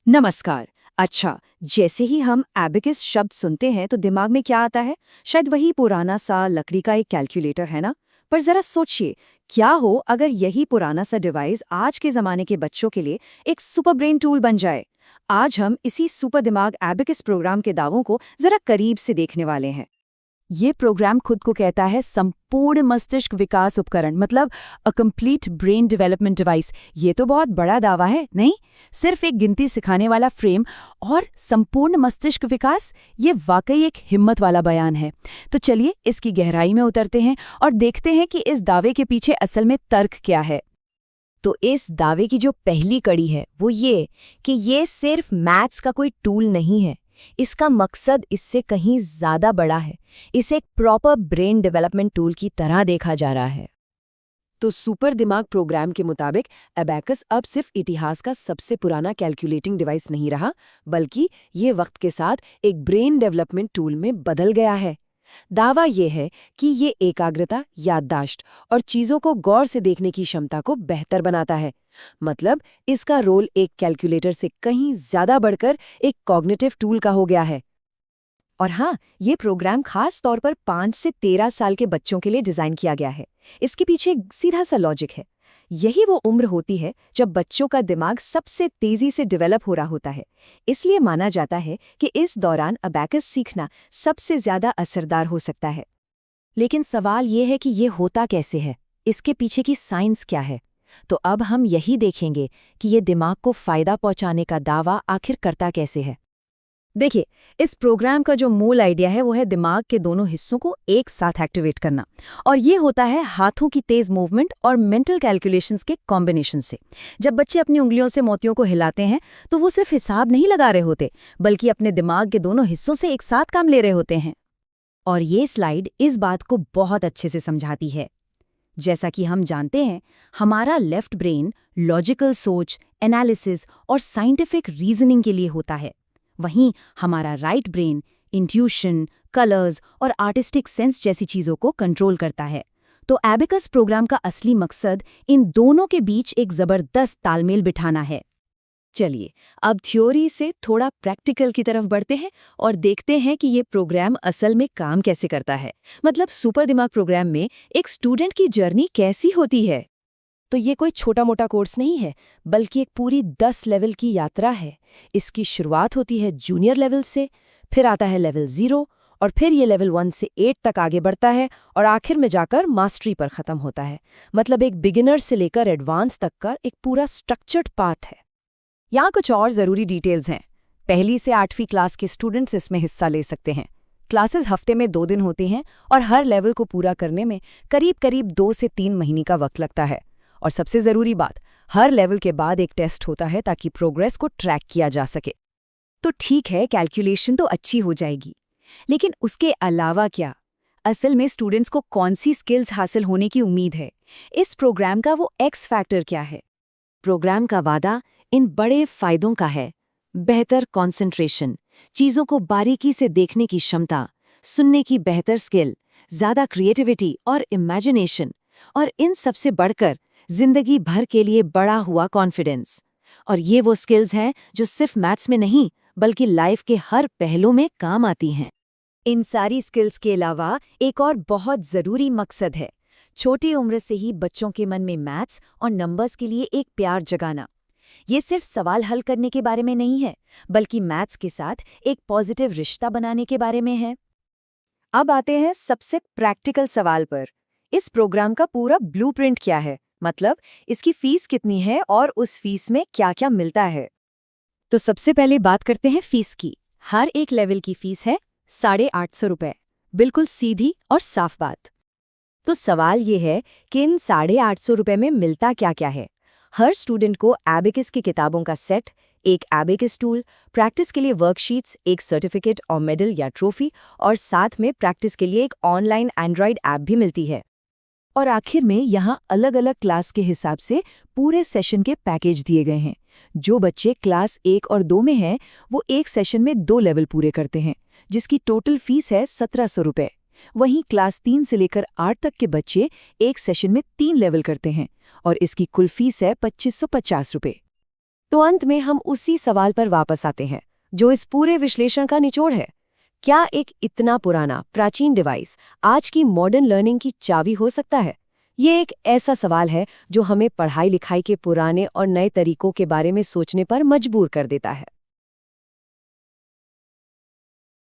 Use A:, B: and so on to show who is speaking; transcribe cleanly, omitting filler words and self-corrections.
A: नमस्कार। अच्छा, जैसे ही हम एबेकस शब्द सुनते हैं तो दिमाग में क्या आता है? शायद वही पुराना सा लकड़ी का एक कैलकुलेटर है ना? पर जरा सोचिए, क्या हो अगर यही पुराना सा डिवाइस आज के जमाने के बच्चों के लिए एक सुपर ब्रेन टूल बन जाए? आज हम इसी सुपर दिमाग एबेकस प्रोग्राम के दावों को जरा करीब से देखने वाले हैं।
B: ये प्रोग्राम खुद को कहता है संपूर्ण मस्तिष्क विकास उपकरण, मतलब a complete brain development device. ये तो बहुत बड़ा दावा है, नहीं? सिर्फ एक गिनती सिखाने वाला फ्रेम और संपूर्ण मस्तिष्क विकास, ये वाकई एक हिम्मत वाला बयान है। तो चलिए इसकी गहराई में उतरते हैं और देखते हैं कि इस दावे के पीछे असल में तर्क क्या है। तो इस दावे की जो पहली कड़ी है वो ये कि ये सिर्फ मैथ्स का कोई टूल नहीं है। इसका मकसद इससे कहीं ज्यादा बड़ा है। इसे एक प्रॉपर ब्रेन डेवलपमेंट टूल की तरह देखा जा रहा है।
A: तो सुपर दिमाग प्रोग्राम के मुताबिक अबैकस अब सिर्फ इतिहास का सबसे पुराना कैलकुलेटिंग डिवाइस नहीं रहा, बल्कि ये वक्त के साथ एक ब्रेन डेवलपमेंट टूल में बदल गया है। दावा ये है कि ये एकाग्रता, याददाश्त और चीजों को गौर से देखने की क्षमता को बेहतर बनाता है। मतलब इसका रोल एक कैलकुलेटर से कहीं ज्यादा बढ़कर एक कॉग्निटिव टूल का हो गया है। और हाँ, ये प्रोग्राम खास तौर पर 5 से 13 साल के बच्चों के लिए डिजाइन किया गया है। इसके पीछे एक सीधा सा लॉजिक है। यही वो उम्र होती है जब बच्चों का दिमाग सबसे तेजी से डेवलप हो रहा होता है। इसलिए माना जाता है कि इस दौरान अबैकस सीखना सबसे ज्यादा असरदार हो सकता है। लेकिन सवाल ये है कि ये होता कैसे है? इसके पीछे की साइंस क्या है? तो अब हम यही देखेंगे कि ये दिमाग को फायदा पहुंचाने का दावा आखिर करता कैसे है। देखिए, इस प्रोग्राम का जो मूल आइडिया है वो है दिमाग के दोनों हिस्सों को एक साथ एक्टिवेट करना। और ये होता है हाथों की तेज मूवमेंट और मेंटल कैलकुलेशंस के कॉम्बिनेशन से। जब बच्चे अपनी उंगलियों से मोतियों को हिलाते हैं तो वो सिर्फ हिसाब नहीं लगा रहे होते, बल्कि अपने दिमाग के दोनों हिस्सों से एक साथ काम ले रहे होते हैं। और ये स्लाइड इस बात को बहुत अच्छे से समझाती है। जैसा कि हम जानते हैं, हमारा लेफ्ट ब्रेन लॉजिकल सोच, एनालिसिस और साइंटिफिक रीजनिंग के लिए होता है। वहीं हमारा राइट ब्रेन इंट्यूशन, कलर्स और आर्टिस्टिक सेंस जैसी चीज़ों को कंट्रोल करता है। तो एबेकस प्रोग्राम का असली मकसद इन दोनों के बीच एक ज़बरदस्त तालमेल बिठाना है। चलिए, अब थ्योरी से थोड़ा प्रैक्टिकल की तरफ बढ़ते हैं और देखते हैं कि ये प्रोग्राम असल में काम कैसे करता है। मतलब सुपर दिमाग प्रोग्राम में एक स्टूडेंट की जर्नी कैसी होती है। तो ये कोई छोटा मोटा कोर्स नहीं है, बल्कि एक पूरी 10 लेवल की यात्रा है। इसकी शुरुआत होती है जूनियर लेवल से, फिर आता है लेवल 0, और फिर ये लेवल 1 से 8 तक आगे बढ़ता है और आखिर में जाकर मास्टरी पर ख़त्म होता है। मतलब एक बिगिनर से लेकर एडवांस तक का एक पूरा स्ट्रक्चर्ड पाथ है। यहाँ कुछ और ज़रूरी डिटेल्स हैं। पहली से 8वीं क्लास के स्टूडेंट्स इसमें हिस्सा ले सकते हैं। क्लासेस हफ्ते में 2 दिन होती हैं और हर लेवल को पूरा करने में करीब करीब 2 से 3 महीने का वक्त लगता है। और सबसे ज़रूरी बात, हर लेवल के बाद एक टेस्ट होता है ताकि प्रोग्रेस को ट्रैक किया जा सके। तो ठीक है, कैलकुलेशन तो अच्छी हो जाएगी, लेकिन उसके अलावा क्या? असल में स्टूडेंट्स को कौन सी स्किल्स हासिल होने की उम्मीद है? इस प्रोग्राम का वो एक्स फैक्टर क्या है? प्रोग्राम का वादा इन बड़े फायदों का है। बेहतर कंसंट्रेशन, चीज़ों को बारीकी से देखने की क्षमता, सुनने की बेहतर स्किल, ज़्यादा क्रिएटिविटी और इमेजिनेशन, और इन सबसे बढ़कर जिंदगी भर के लिए बढ़ा हुआ कॉन्फिडेंस। और ये वो स्किल्स हैं जो सिर्फ मैथ्स में नहीं, बल्कि लाइफ के हर पहलू में काम आती हैं। इन सारी स्किल्स के अलावा एक और बहुत ज़रूरी मकसद है। छोटी उम्र से ही बच्चों के मन में मैथ्स और नंबर्स के लिए एक प्यार जगाना। ये सिर्फ सवाल हल करने के बारे में नहीं है, बल्कि मैथ्स के साथ एक पॉजिटिव रिश्ता बनाने के बारे में है। अब आते हैं सबसे प्रैक्टिकल सवाल पर। इस प्रोग्राम का पूरा ब्लूप्रिंट क्या है? मतलब इसकी फीस कितनी है और उस फीस में क्या-क्या मिलता है? तो सबसे पहले बात करते हैं फीस की। हर एक लेवल की फीस है 850 रुपये। बिल्कुल सीधी और साफ बात। तो सवाल ये है कि इन 850 रुपये में मिलता क्या-क्या है? हर स्टूडेंट को एबेकस की किताबों का सेट, एक एबेकस टूल, प्रैक्टिस के लिए वर्कशीट्स, एक सर्टिफिकेट और मेडल या ट्रॉफी, और साथ में प्रैक्टिस के लिए एक ऑनलाइन एंड्रॉयड ऐप भी मिलती है। और आखिर में यहाँ अलग अलग क्लास के हिसाब से पूरे सेशन के पैकेज दिए गए हैं। जो बच्चे क्लास 1 और 2 में हैं, वो एक सेशन में 2 लेवल पूरे करते हैं, जिसकी टोटल फीस है 1700 रुपये। वहीं क्लास 3 से लेकर 8 तक के बच्चे एक सेशन में 3 लेवल करते हैं और इसकी कुल फीस है 2550 रुपये। तो अंत में हम उसी सवाल पर वापस आते हैं जो इस पूरे विश्लेषण का निचोड़ है। क्या एक इतना पुराना, प्राचीन डिवाइस आज की मॉडर्न लर्निंग की चाबी हो सकता है? ये एक ऐसा सवाल है जो हमें पढ़ाई लिखाई के पुराने और नए तरीकों के बारे में सोचने पर मजबूर कर देता है।